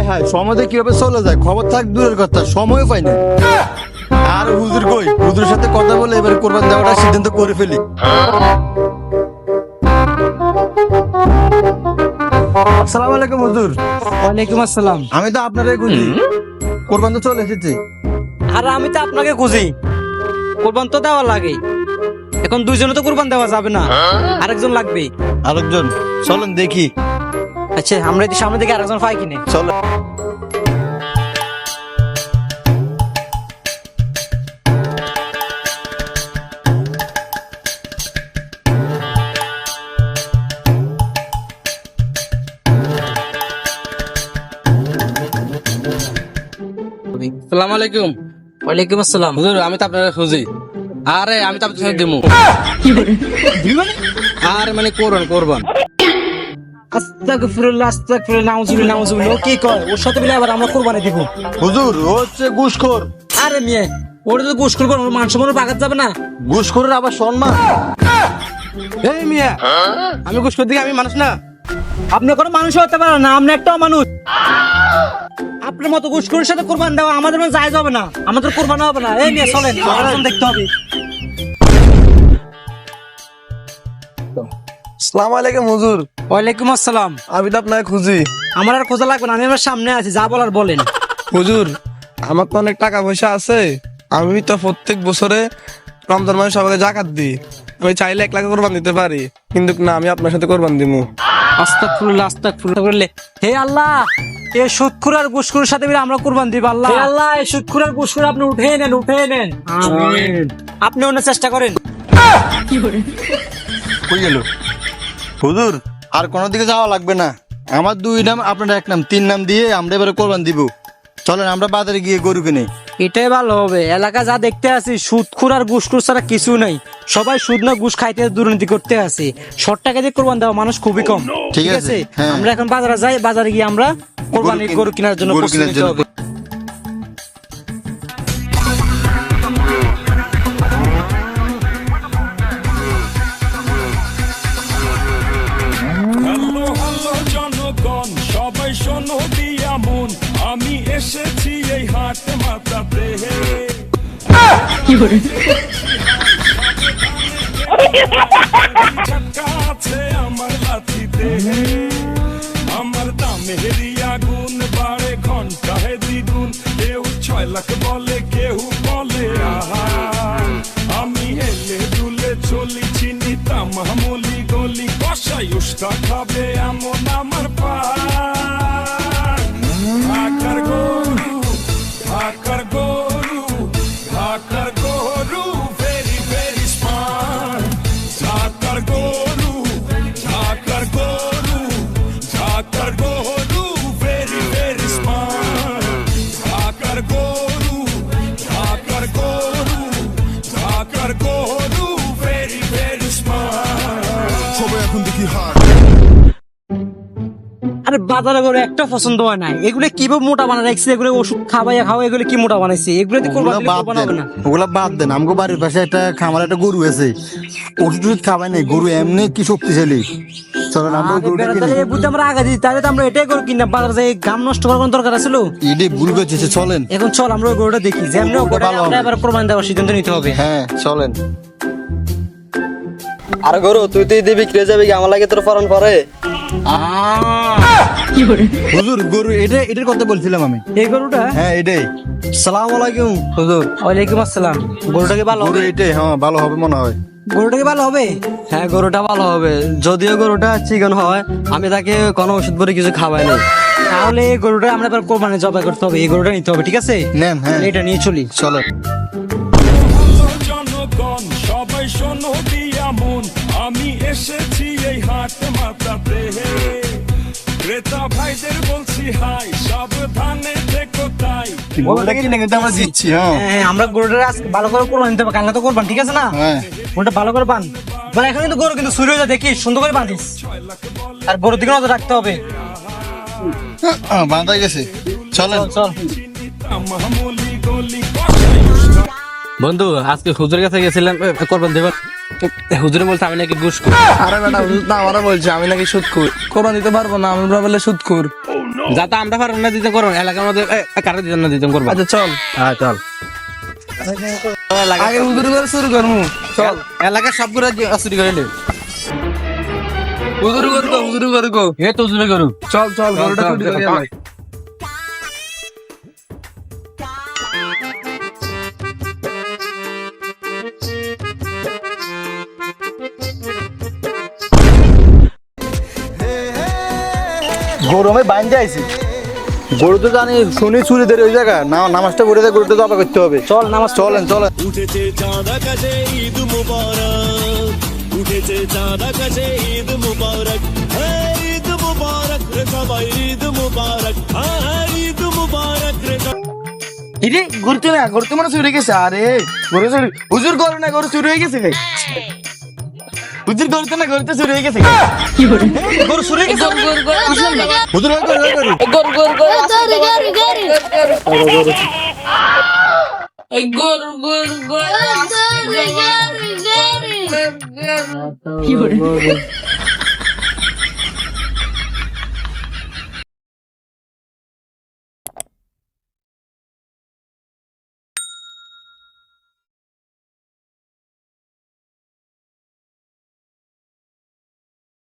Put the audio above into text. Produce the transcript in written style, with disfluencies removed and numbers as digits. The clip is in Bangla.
হায় হায়, সময় কিভাবে চলে যায় খবর থাক দূরের কথা, সময় পাই না। আর হুজুর কই? হুজুরের সাথে কথা বলে এবার কোরবান দেওয়াটা সিদ্ধান্ত করে ফেলি। আসসালামু আলাইকুম হুজুর। ওয়ালাইকুম আসসালাম। আমি তো আপনারই খুঁজি, কোরবান তো চলে এসেছে। আর আমি তো আপনাকে খুঁজি, কোরবান তো দেওয়া লাগে। এখন দুইজনে তো কোরবান দেওয়া যাবে না, আরেকজন লাগবে। আরেকজন? চলেন দেখি। আচ্ছা, আমরা যদি সামনে দিকে আরেকজন পাই কিনে। চল। সালাম আলাইকুম। ওয়ালাইকুম আসসালাম। হুজুর আমি তো আপনার খুঁজি। আরে আমি তো আপনার দিমু। আর মানে কোরবান আস্তাগফিরুল্লাহ আস্তাগফিরুল্লাহ, নাউজুবিল্লাহ নাউজুবিল্লাহ। কি কয় ওর সাথে মিলে আবার আমরা কোরবানি দিব? হুজুর ও হচ্ছে ঘুষখোর। আরে মেয়ে, ওর তো গোশ করবো, ওর মান সম্মান বাগাত যাবে না। ঘুষখোরের আবার সম্মান। এই মিয়া, আমি ঘুষ করে দিকে আমি মানুষ না। আপনি কোনো মানুষ হতে পারেন না, আপনি একটাও মানুষ। আপনার মতো ঘুষখোরের সাথে কোরবান দেওয়া আমাদের মনে জায়েজ হবে না, আমাদের কোরবান হবে না। এই নিয়ে চলেন, আরেকজন দেখতে হবে। আসসালামু আলাইকুম হুজুর। ওয়ালাইকুম আসসালাম। আমি তো আপনাকে খুঁজি। আমার আর খোঁজা লাগবে না, আমি আমার সামনে আছি, যা বলার বলেন। হুজুর আমার তো অনেক টাকা পয়সা আছে, আমি তো প্রত্যেক বছরে রমজান মাসে সবাইকে জাকাত দিই। আমি চাইলে 1 লাখ কোরবান দিতে পারি, কিন্তু না, আমি আপনার সাথে কোরবান দিমু। আস্তাগফিরুল্লাহ আস্তাগফিরুল্লাহ। হে আল্লাহ, এই সুদখোর আর ঘুষখোরের সাথে মিলে আমরা কোরবান দিব। আল্লাহ, হে আল্লাহ, এই সুদখোর আর ঘুষখোর আপনি উঠে নেন, উঠে নেন। আমিন। আপনি অন্য চেষ্টা করেন। কই গেল হুজুর? আর কোনো দিকে যাওয়া লাগবে না, আমার 2 নাম আপনার 1 নাম 3 নাম দিয়ে আমরা এবারে কোরবান দিব। চলেন আমরা বাজারে গিয়ে গরু কিনে। এটাই ভালো হবে। এলাকা যা দেখতে আছি, সুদখোর আর ঘুষখোর ছাড়া কিছু নাই। সবাই সুদ না ঘুষ খাইতে দুর্নীতি করতে আছে। শর্ট টাকা দিয়ে কোরবান দেওয়া মানুষ খুবই কম। ঠিক আছে, হ্যাঁ। আমরা এখন বাজারে যাই, বাজারে গিয়ে আমরা কোরবানির গরু কেনার জন্য গরু প্রস্তুতি কেনার নিতে জন্য। হবে। হ্যালো হ্যালো জনগণ, সবাই শোনো দিয়া মন, আমি এসেছি এই হাট মাতাতে। ঝটকা আছে আমার লাঠিতে, আমার দামের আগুন বাড়ে ঘন্টায় দ্বিগুণ। কেউ 6 লাখ বলে, কেউ বলে আহা। আমি হেলে দুলে চলি, চিনি তামামলি গলি, কষাই উস্তা খাবে এমন আমার পা। ঢাকার গরু, ঢাকার গরু, ঢাকার গরু, ভেরি ভেরি স্মার্ট। ঢাকার গরু, ঢাকার গরু, ঢাকার গরু, ভেরি ভেরি স্মার্ট। ঢাকার গরু, ঢাকার গরু, ঢাকার গরু, ভেরি ভেরি স্মার্ট। সবাই এখন দেখি হাট। আরে বাজারে গরু একটা পছন্দ হয় না। এগুলো কিভাবে মোটা বানা রাখছে? এগুলো ওষুধ খাওয়াইয়া খাওয়া, এগুলো কি মোটা বানাইছে? এগুলো দিয়ে কোরবান দিলে কোরবান হবে না। ওগুলা বাদ দেন। আমগো বাড়ির পাশে একটা খামার, একটা গরু আছে, ওষুধ খাওয়াই নাই। গরু এমনি কি শক্তিশালী। চলেন আমরা আরে গরুটা বেটা, কিনি। তাহলে এই বুদ্ধি আমরা আগে দিই, তাহলে তো আমরা এটাই গরু কিনা। বাজারে যাই গাম নষ্ট করার কোনো দরকার ছিল? ইডি ভুল করছে। চলেন। এখন চল আমরা ওই গরুটা দেখি, যেমনি হোক গরুটা ভালো আমরা হবে। এবার কোরবান দেওয়ার সিদ্ধান্ত নিতে হবে। হ্যাঁ চলেন। আর গরু তুই তুই দিয়ে বিক্রি হয়ে যাবি, আমার লাগে তোর ফরন পরে। হুজুর গরু এটার কথা বলছিলাম আমি। এই গরুটা? হ্যাঁ এটাই। সালাম আলাইকুম হুজুর। ওয়ালাইকুম আসসালাম। গরুটাকে ভালো গরু হবে? এটাই, হ্যাঁ ভালো হবে মনে হয়। গরুটাকে ভালো হবে? হ্যাঁ গরুটা ভালো হবে, যদিও গরুটা চিকন হয়, আমি তাকে কোনো ওষুধ পরে কিছু খাওয়াই নাই। তাহলে এই গরুটা আমরা এবার কোরবানি জবাই করতে হবে, এই গরুটা নিতে হবে। ঠিক আছে, নেন। হ্যাঁ এটা নিয়ে চলি। চলেন। হ্যালো জনগণ, সবাই শোনো দিয়া মন, আমি এসেছি এই হাট মাতাতে। ক্রেতা ভাইদের বলছি হাই, সাবধানে থেকো তাই। গরুটা কিনে কিন্তু আমরা জিতছি। হ্যাঁ হ্যাঁ, আমরা গরুটা আজকে ভালো করে কোরবানি দিতে হবে, কালকে তো কোরবান। ঠিক আছে না? হ্যাঁ। গরুটা ভালো করে বান। মানে এখন কিন্তু গরু কিন্তু চুরি হয়ে যায়, দেখিস সুন্দর করে বাঁধিস। আর গরুর দিকে নজর রাখতে হবে। বাঁধা গেছে। চলেন। চল। তামামলি গলি, কষাই উস্তা বন্ধু আজকে হুজুরের কাছে গেছিলাম কোরবান দেবার, হুজুরে বলছে আমি নাকি ঘুষ করি। আরে বেটা হুজুর তো আমারও বলছে আমি নাকি সুদখোর, কোরবান দিতে পারবো না, আমরা বলে সুদখোর। যাতে আমরা পারবো না দিতে করবো, এলাকার মধ্যে কারো দিতে না দিতে করবো। আচ্ছা চল হ্যাঁ চল, আগে হুজুর করে শুরু করবো, চল এলাকার সবগুলো চুরি করে নে। হুজুর করবো, হুজুর করবো, এ তো চুরি করু। চল চল গরুটা চুরি করে আয়। গরমে বাইন যাইছি, গরু তো জানি শুনি চুরি দেরি ওই জায়গা না, নামাজটা পড়ে যায়, গরুটা জবা করতে হবে। চল নামাজ চলেন চলেন। উঠেছে চাঁদ আকাশে ঈদ মুবারক, উঠেছে চাঁদ আকাশে ঈদ মুবারক, হ্যাঁ ঈদ মুবারক রে সবাই, ঈদ মুবারক, হ্যাঁ ঈদ মুবারক রে সবাই। ইরে ঘুরতে না, ঘুরতে মানে চুরি গেছে। আরে গরু চুরি, হুজুর গরু না, গরু চুরি হয়ে গেছে। হুজুর গরুতে না, গরুতে চুরি হয়ে গেছে। গরু চুরি গেছে, হুজুর ওই গরু, ওই গরু। Guru.